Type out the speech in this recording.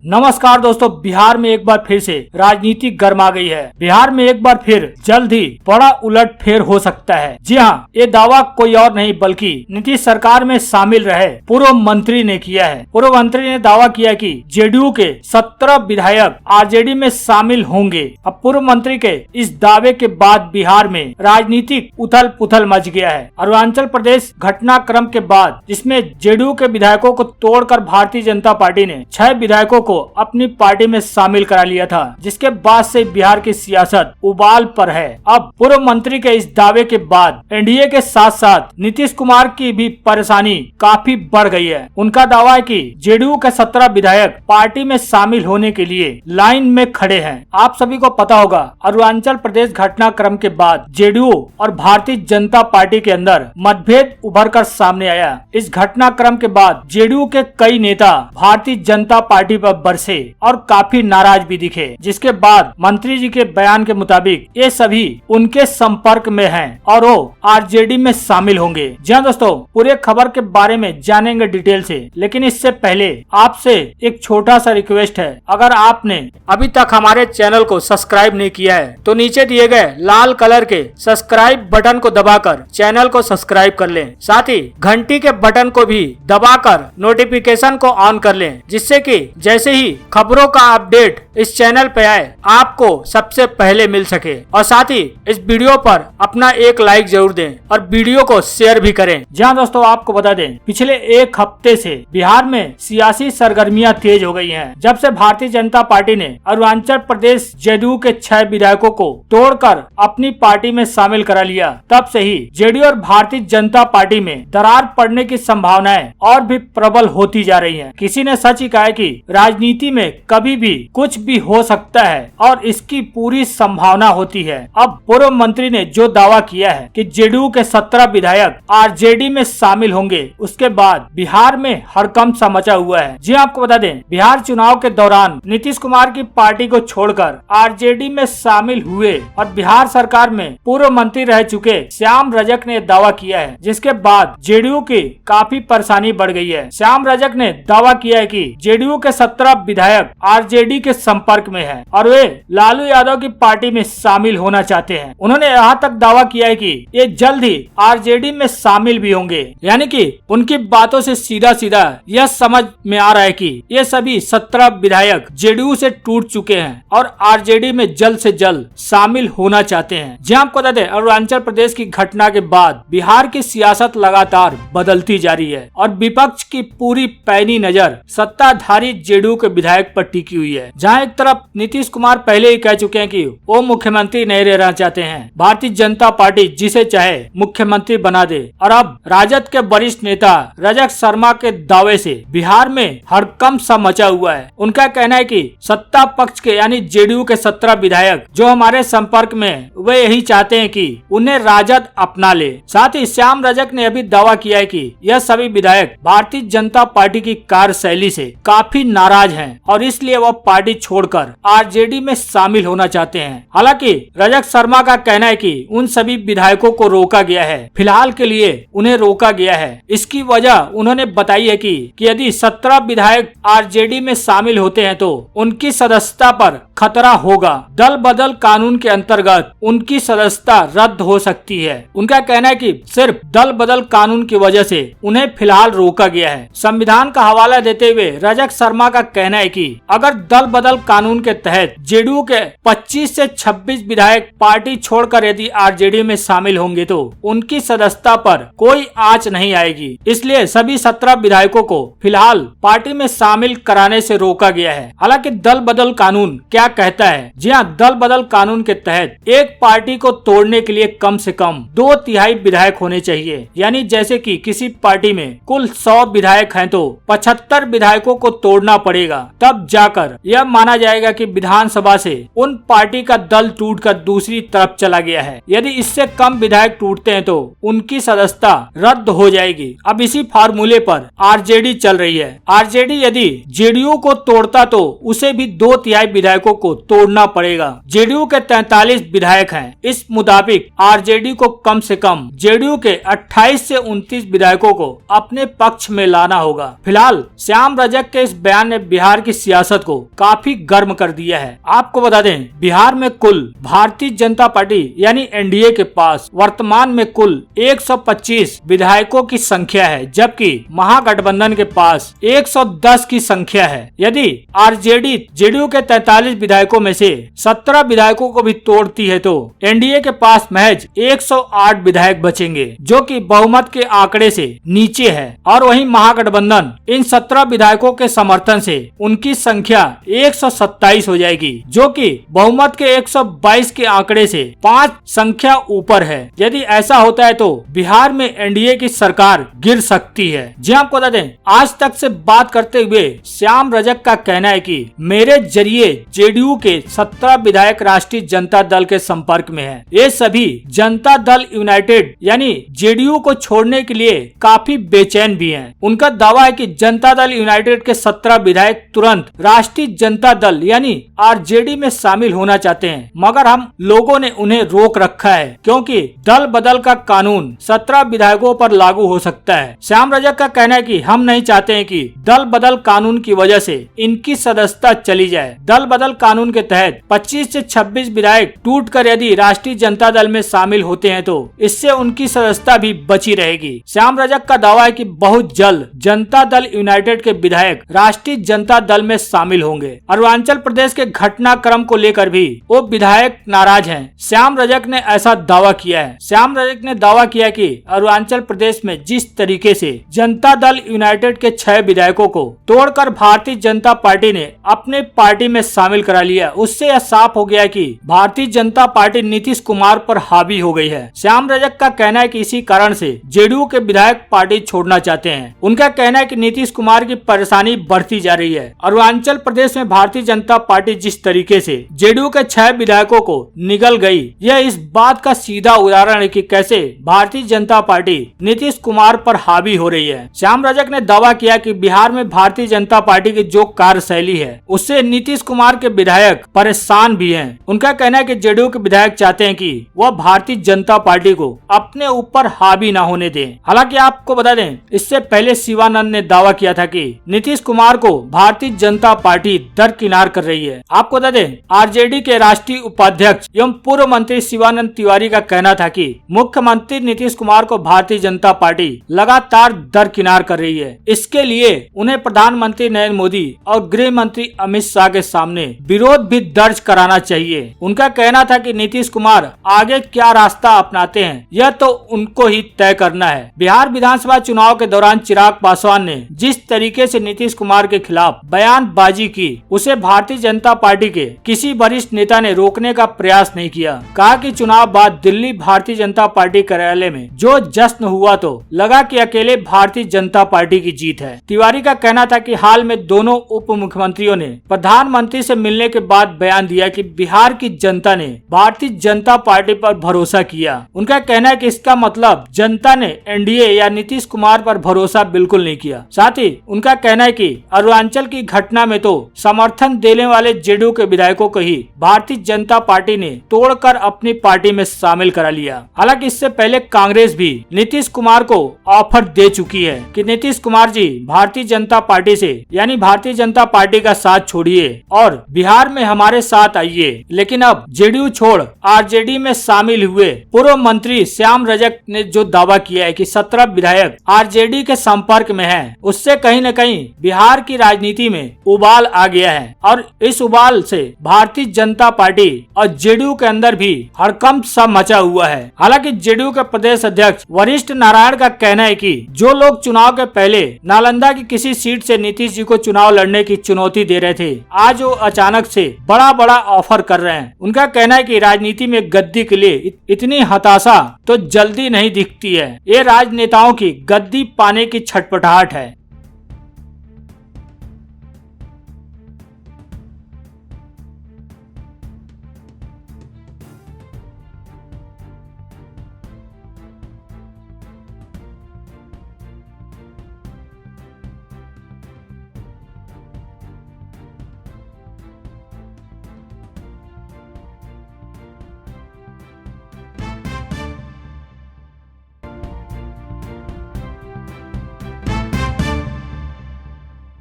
नमस्कार दोस्तों, बिहार में एक बार फिर से राजनीति गर्मा गई है। बिहार में एक बार फिर जल्द ही बड़ा उलटफेर हो सकता है। जी हाँ, ये दावा कोई और नहीं बल्कि नीतीश सरकार में शामिल रहे पूर्व मंत्री ने किया है। पूर्व मंत्री ने दावा किया कि जेडीयू के 17 विधायक आरजेडी में शामिल होंगे। अब पूर्व मंत्री के इस दावे के बाद बिहार में राजनीतिक उथल पुथल मच गया है। अरुणाचल प्रदेश घटनाक्रम के बाद जिसमें जेडीयू के विधायकों को तोड़कर भारतीय जनता पार्टी ने 6 विधायकों को अपनी पार्टी में शामिल करा लिया था, जिसके बाद से बिहार की सियासत उबाल पर है। अब पूर्व मंत्री के इस दावे के बाद एनडीए के साथ साथ नीतीश कुमार की भी परेशानी काफी बढ़ गई है। उनका दावा है कि जेडीयू के 17 विधायक पार्टी में शामिल होने के लिए लाइन में खड़े हैं। आप सभी को पता होगा, अरुणाचल प्रदेश घटनाक्रम के बाद जेडीयू और भारतीय जनता पार्टी के अंदर मतभेद उभर कर सामने आया। इस घटनाक्रम के बाद जेडीयू के कई नेता भारतीय जनता पार्टी पर बरसे और काफी नाराज भी दिखे, जिसके बाद मंत्री जी के बयान के मुताबिक ये सभी उनके संपर्क में हैं और वो आरजेडी में शामिल होंगे। जी हाँ दोस्तों, पूरे खबर के बारे में जानेंगे डिटेल से, लेकिन इससे पहले आपसे एक छोटा सा रिक्वेस्ट है। अगर आपने अभी तक हमारे चैनल को सब्सक्राइब नहीं किया है तो नीचे दिए गए लाल कलर के सब्सक्राइब बटन को दबाकर चैनल को सब्सक्राइब कर लें। साथ ही घंटी के बटन को भी दबाकर नोटिफिकेशन को ऑन कर लें, जिससे कि जैसे ही खबरों का अपडेट इस चैनल पे आए आपको सबसे पहले मिल सके। और साथ ही इस वीडियो पर अपना एक लाइक जरूर दें और वीडियो को शेयर भी करें। जहां दोस्तों आपको बता दें, पिछले एक हफ्ते से बिहार में सियासी सरगर्मियां तेज हो गई हैं। जब से भारतीय जनता पार्टी ने अरुणाचल प्रदेश जेडीयू के 6 विधायकों को तोड़कर अपनी पार्टी में शामिल करा लिया, तब से ही जेडीयू और भारतीय जनता पार्टी में दरार पड़ने की संभावनाएं और भी प्रबल होती जा रही हैं। किसी ने सच ही कहा है कि राजनीति में कभी भी कुछ भी हो सकता है और इसकी पूरी संभावना होती है। अब पूर्व मंत्री ने जो दावा किया है कि जेडीयू के 17 विधायक आरजेडी में शामिल होंगे, उसके बाद बिहार में हड़कंप सा मचा हुआ है। जी आपको बता दें, बिहार चुनाव के दौरान नीतीश कुमार की पार्टी को छोड़कर आरजेडी में शामिल हुए और बिहार सरकार में पूर्व मंत्री रह चुके श्याम रजक ने दावा किया है, जिसके बाद जेडीयू की काफी परेशानी बढ़ गई है। श्याम रजक ने दावा किया है कि जेडीयू के 17 विधायक आरजेडी के संपर्क में हैं और वे लालू यादव की पार्टी में शामिल होना चाहते हैं। उन्होंने यहाँ तक दावा किया है कि ये जल्द ही आरजेडी में शामिल भी होंगे। यानी कि उनकी बातों से सीधा सीधा यह समझ में आ रहा है कि ये सभी 17 विधायक जेडीयू से टूट चुके हैं और आरजेडी में जल्द से जल्द शामिल होना चाहते हैं। जहाँ आपको बता दें, अरुणाचल प्रदेश की घटना के बाद बिहार की सियासत लगातार बदलती जा रही है और विपक्ष की पूरी पैनी नजर सत्ताधारी जेडीयू के विधायक पर टिकी हुई है। जहां एक तरफ नीतीश कुमार पहले ही कह चुके हैं कि वो मुख्यमंत्री नहीं रहना चाहते हैं, भारतीय जनता पार्टी जिसे चाहे मुख्यमंत्री बना दे, और अब राजद के वरिष्ठ नेता रजक शर्मा के दावे से बिहार में हड़कंप सा मचा हुआ है। उनका कहना है कि सत्ता पक्ष के यानी जेडीयू के 17 विधायक जो हमारे संपर्क में, वे यही चाहते हैं कि उन्हें राजद अपना ले। साथ ही श्याम रजक ने अभी दावा किया है कि यह सभी विधायक भारतीय जनता पार्टी की कार्यशैली से काफी नाराज हैं और इसलिए वह पार्टी छोड़कर आरजेडी में शामिल होना चाहते हैं। हालांकि रजक शर्मा का कहना है कि उन सभी विधायकों को रोका गया है, फिलहाल के लिए उन्हें रोका गया है। इसकी वजह उन्होंने बताई है कि यदि 17 विधायक आरजेडी में शामिल होते हैं तो उनकी सदस्यता पर खतरा होगा। दल बदल कानून के अंतर्गत उनकी सदस्यता रद्द हो सकती है। उनका कहना है कि सिर्फ दल बदल कानून की वजह से उन्हें फिलहाल रोका गया है। संविधान का हवाला देते हुए रजक शर्मा का कहना है कि अगर दल बदल कानून के तहत जेडीयू के 25 से 26 विधायक पार्टी छोड़कर यदि आरजेडी में शामिल होंगे तो उनकी सदस्यता पर कोई आंच नहीं आएगी। इसलिए सभी 17 विधायकों को फिलहाल पार्टी में शामिल कराने से रोका गया है। हालांकि दल बदल कानून क्या कहता है? जी हाँ, दल बदल कानून के तहत एक पार्टी को तोड़ने के लिए कम से कम 2/3 विधायक होने चाहिए। यानी जैसे कि किसी पार्टी में कुल 100 विधायक हैं तो 75 विधायकों को तोड़ना पड़ेगा, तब जाकर यह माना जाएगा कि विधानसभा से उन पार्टी का दल टूटकर दूसरी तरफ चला गया है। यदि इससे कम विधायक टूटते हैं तो उनकी सदस्यता रद्द हो जाएगी। अब इसी फार्मूले पर आरजेडी चल रही है। आरजेडी यदि जेडीयू को तोड़ता तो उसे भी 2/3 विधायकों को तोड़ना पड़ेगा। जेडीयू के 43 विधायक हैं। इस मुताबिक आरजेडी को कम से कम जेडीयू के 28 से 29 विधायकों को अपने पक्ष में लाना होगा। फिलहाल श्याम रजक के इस बयान ने बिहार की सियासत को काफी गर्म कर दिया है। आपको बता दें, बिहार में कुल भारतीय जनता पार्टी यानी एनडीए के पास वर्तमान में कुल 125 विधायकों की संख्या है, जबकि महागठबंधन के पास 110 की संख्या है। यदि आरजेडी जेडीयू के 43 विधायकों में से 17 विधायकों को भी तोड़ती है तो एनडीए के पास महज 108 विधायक बचेंगे, जो कि बहुमत के आंकड़े से नीचे है। और वहीं महागठबंधन इन 17 विधायकों के समर्थन से उनकी संख्या 127 हो जाएगी, जो कि बहुमत के 122 के आंकड़े से 5 संख्या ऊपर है। यदि ऐसा होता है तो बिहार में एनडीए की सरकार गिर सकती है। जी आपको बता दें, आज तक से बात करते हुए श्याम रजक का कहना है कि मेरे जरिए जेडीयू के 17 विधायक राष्ट्रीय जनता दल के संपर्क में हैं। ये सभी जनता दल यूनाइटेड यानी जेडीयू को छोड़ने के लिए काफी बेचैन भी हैं। उनका दावा है कि जनता दल यूनाइटेड के 17 विधायक तुरंत राष्ट्रीय जनता दल यानी आरजेडी में शामिल होना चाहते हैं, मगर हम लोगों ने उन्हें रोक रखा है क्योंकि दल बदल का कानून 17 विधायकों पर लागू हो सकता है। श्याम रजक का कहना है कि हम नहीं चाहते हैं कि दल बदल कानून की वजह से इनकी सदस्यता चली जाए। दल बदल कानून के तहत 25 से 26 विधायक टूटकर यदि राष्ट्रीय जनता दल में शामिल होते हैं तो इससे उनकी सदस्यता भी बची रहेगी। श्याम रजक का दावा है कि बहुत जल्द जनता दल यूनाइटेड के विधायक राष्ट्रीय जनता दल में शामिल होंगे। अरुणाचल प्रदेश के घटनाक्रम को लेकर भी वो विधायक नाराज हैं। श्याम रजक ने ऐसा दावा किया है। श्याम रजक ने दावा किया कि अरुणाचल प्रदेश में जिस तरीके से जनता दल यूनाइटेड के 6 विधायकों को तोड़कर भारतीय जनता पार्टी ने अपने पार्टी में शामिल करा लिया, उससे यह साफ हो गया कि भारतीय जनता पार्टी नीतीश कुमार पर हावी हो गई है। श्याम रजक का कहना है कि इसी कारण से जेडीयू के विधायक पार्टी छोड़ना चाहते हैं। उनका कहना है कि नीतीश कुमार की परेशानी बढ़ती जा रही है। अरुणाचल प्रदेश में भारतीय जनता पार्टी जिस तरीके से जेडीयू के 6 विधायकों को निगल गई, यह इस बात का सीधा उदाहरण है कि कैसे भारतीय जनता पार्टी नीतीश कुमार पर हावी हो रही है। श्याम रजक ने दावा किया कि बिहार में भारतीय जनता पार्टी की जो कार्यशैली है उससे नीतीश कुमार के विधायक परेशान भी हैं। उनका कहना है कि जेडीयू के विधायक चाहते हैं कि वह भारतीय जनता पार्टी को अपने ऊपर हावी न होने दें। हालांकि आपको बता दें, इससे पहले शिवानंद ने दावा किया था कि नीतीश कुमार को भारतीय जनता पार्टी दरकिनार कर रही है। आपको बता दें, आरजेडी के राष्ट्रीय उपाध्यक्ष एवं पूर्व मंत्री शिवानंद तिवारी का कहना था कि मुख्यमंत्री नीतीश कुमार को भारतीय जनता पार्टी लगातार दरकिनार कर रही है। इसके लिए उन्हें प्रधानमंत्री नरेंद्र मोदी और गृह मंत्री अमित शाह के सामने विरोध भी दर्ज कराना चाहिए। उनका कहना था कि नीतीश कुमार आगे क्या रास्ता अपनाते हैं यह तो उनको ही तय करना है। बिहार विधानसभा चुनाव के दौरान चिराग पासवान ने जिस तरीके से नीतीश कुमार के खिलाफ बयानबाजी की, उसे भारतीय जनता पार्टी के किसी वरिष्ठ नेता ने रोकने का प्रयास नहीं किया। कहा कि चुनाव बाद दिल्ली भारतीय जनता पार्टी कार्यालय में जो जश्न हुआ तो लगा कि अकेले भारतीय जनता पार्टी की जीत है। तिवारी का कहना था कि हाल में दोनों उप मुख्यमंत्रियों ने प्रधानमंत्री से मिलने के बाद बयान दिया कि बिहार की जनता ने भारतीय जनता पार्टी पर भरोसा किया। उनका कहना है कि इसका मतलब जनता ने एनडीए या नीतीश कुमार पर भरोसा बिल्कुल नहीं किया। साथ ही उनका कहना है कि अरुणाचल की घटना में तो समर्थन देने वाले जेडीयू के विधायकों को ही भारतीय जनता पार्टी ने तोड़कर अपनी पार्टी में शामिल करा लिया। हालांकि इससे पहले कांग्रेस भी नीतीश कुमार को ऑफर दे चुकी है कि नीतीश कुमार जी भारतीय जनता पार्टी से यानी भारतीय जनता पार्टी का साथ छोड़िए और बिहार में हमारे साथ आइए। लेकिन अब जेडीयू छोड़ आरजेडी में शामिल हुए पूर्व मंत्री श्याम रजक ने जो दावा किया है कि 17 विधायक आरजेडी के संपर्क में हैं, उससे कहीं न कहीं बिहार की राजनीति में उबाल आ गया है और इस उबाल से भारतीय जनता पार्टी और जेडीयू के अंदर भी हड़कंप सा मचा हुआ है। हालांकि जेडीयू के प्रदेश अध्यक्ष वरिष्ठ नारायण का कहना है कि जो लोग चुनाव के पहले नालंदा की किसी सीट से नीतीश जी को चुनाव लड़ने की चुनौती दे रहे थे, आज वो अचानक से बड़ा बड़ा ऑफर कर रहे हैं। उनका कहना है कि राजनीति में गद्दी के लिए इतनी हताशा तो जल्दी नहीं दिखती है। ये राजनेताओं की गद्दी पाने की छटपटाहट है।